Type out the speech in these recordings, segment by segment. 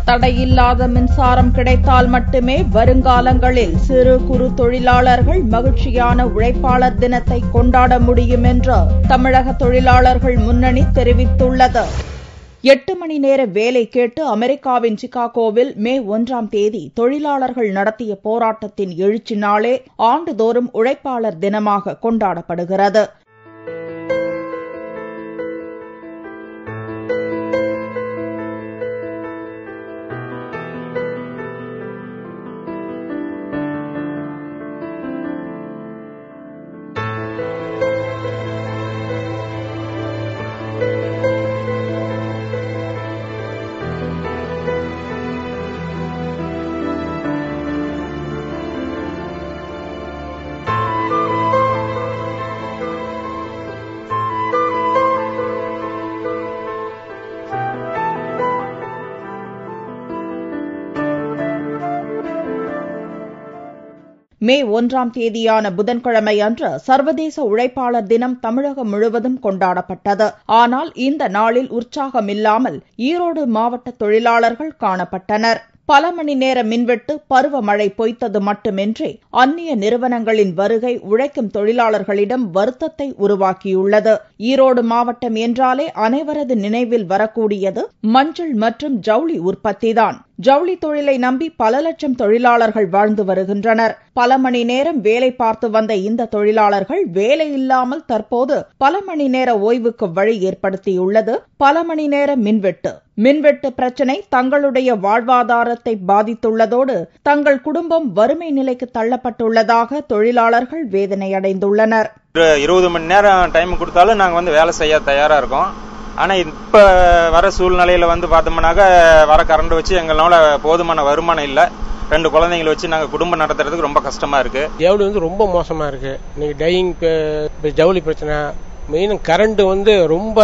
தடையில்லாத மின்சாரம் கிடைத்தால் மட்டுமே வருங்காலங்களில் சிறு குறு தொழிலாளர்கள் மகிழ்ச்சியான உழைப்பாளர் தினத்தை கொண்டாட முடியும் என்று தமிழக தொழிலாளர்கள் முன்னணி தெரிவித்துள்ளது. 8 மணி நேர வேலை கேட்டு அமெரிக்காவின் சிகாகோவில் மே 1ஆம் தேதி தொழிலாளர்கள் நடத்திய போராட்டத்தின் எழுச்சி நாளே ஆண்டுதோறும் உழைப்பாளர் தினமாக கொண்டாடப்படுகிறது. மே 1ஆம் தேதியான புதன்கிழமை அன்று சர்வதேச உழைப்பாளர் தினம் தமிழகம் முழுவதும் கொண்டாடப்பட்டது. ஆனால் இந்த நாளில் உற்சாகமில்லாமல் ஈரோடு மாவட்ட தொழிலாளர்கள் காணப்பட்டனர். பல மணி நேர மின்வெட்டு, பருவமழை பொய்த்தது மட்டுமின்றி அந்நிய நிறுவனங்களின் வருகை உழைக்கும் தொழிலாளர்களிடம் வருத்தத்தை உருவாக்கியுள்ளது. ஈரோடு மாவட்டம் என்றாலே அனைவரது நினைவில் வரக்கூடியது மஞ்சள் மற்றும் ஜவுளி உற்பத்திதான். ஜவுளி தொழிலை நம்பி பல லட்சம் தொழிலாளர்கள் வாழ்ந்து வருகின்றனர். பல மணி நேரம் வேலை பார்த்து வந்த இந்த தொழிலாளர்கள் வேலை இல்லாமல் தற்போது பல மணி நேர ஓய்வுக்கு வழி ஏற்படுத்தியுள்ளது பல மணி நேர மின்வெட்டு. மின்வெட்டு பிரச்சினை தங்களுடைய வாழ்வாதாரத்தை பாதித்துள்ளதோடு தங்கள் குடும்பம் வறுமை நிலைக்கு தள்ளப்பட்டுள்ளதாக தொழிலாளர்கள் வேதனையடைந்துள்ளனர். 20 மணி நேரம் டைம் கொடுத்தாலும் நாங்க வேலை செய்ய தயாரா இருக்கோம். ஆனா இப்ப வர சூழ்நிலையில பார்த்தோம்னாக்க வர கரண்ட் வச்சு எங்களால போதுமான வருமானம் இல்ல. 2 குழந்தைங்களை வச்சு நாங்க குடும்பம் நடத்துறதுக்கு ரொம்ப கஷ்டமா இருக்கு. ஜவுளி ரொம்ப மோசமா இருக்கு. இன்னைக்கு டையிங் ஜவுளி பிரச்சனை, மெயின் கரண்ட் ரொம்ப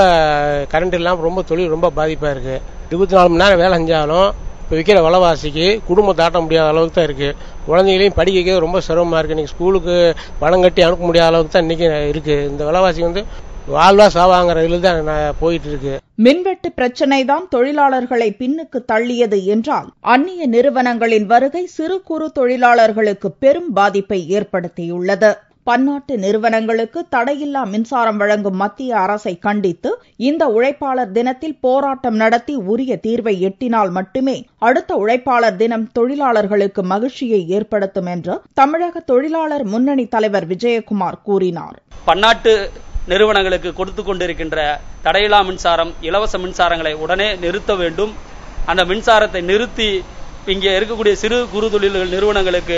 கரண்ட் இல்லாம ரொம்ப தொழில் ரொம்ப பாதிப்பா இருக்கு. 24 மணி நேரம் வேலை செஞ்சாலும் இப்போ விற்கிற விலைவாசிக்கு குடும்பத்தை ஆட்ட முடியாத அளவுக்கு தான் இருக்கு. குழந்தைகளையும் படிக்க வைக்கிறது ரொம்ப சிரமமா இருக்கு. இன்னைக்கு ஸ்கூலுக்கு பணம் கட்டி அனுப்ப முடியாத அளவுக்கு தான் இன்னைக்கு இருக்கு. இந்த விலைவாசி வாழ்வா சாவாங்கிற இதுல தான் போயிட்டு இருக்கு. மின்வெட்டு பிரச்சினைதான் தொழிலாளர்களை பின்னுக்கு தள்ளியது என்றால் அந்நிய நிறுவனங்களின் வருகை சிறு குறு தொழிலாளர்களுக்கு பெரும் பாதிப்பை ஏற்படுத்தியுள்ளது. பன்னாட்டு நிறுவனங்களுக்கு தடையில்லா மின்சாரம் வழங்கும் மத்திய அரசை கண்டித்து இந்த உழைப்பாளர் தினத்தில் போராட்டம் நடத்தி உரிய தீர்வை எட்டினால் மட்டுமே அடுத்த உழைப்பாளர் தினம் தொழிலாளர்களுக்கு மகிழ்ச்சியை ஏற்படுத்தும் என்று தமிழக தொழிலாளர் முன்னணி தலைவர் விஜயகுமார் கூறினார். பன்னாட்டு நிறுவனங்களுக்கு கொடுத்து கொண்டிருக்கின்ற தடையில்லா மின்சாரம், இலவச மின்சாரங்களை உடனே நிறுத்த வேண்டும். அந்த மின்சாரத்தை நிறுத்தி இங்கே இருக்கக்கூடிய சிறு குறு தொழில் நிறுவனங்களுக்கு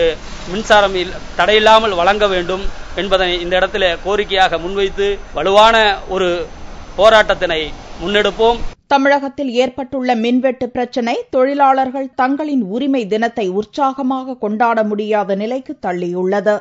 மின்சாரம் தடையில்லாமல் வழங்க வேண்டும் என்பதை இந்த இடத்துல கோரிக்கையாக முன்வைத்து வலுவான ஒரு போராட்டத்தினை முன்னெடுப்போம். தமிழகத்தில் ஏற்பட்டுள்ள மின்வெட்டு பிரச்சினை தொழிலாளர்கள் தங்களின் உரிமை தினத்தை உற்சாகமாக கொண்டாட முடியாத நிலைக்கு தள்ளியுள்ளது.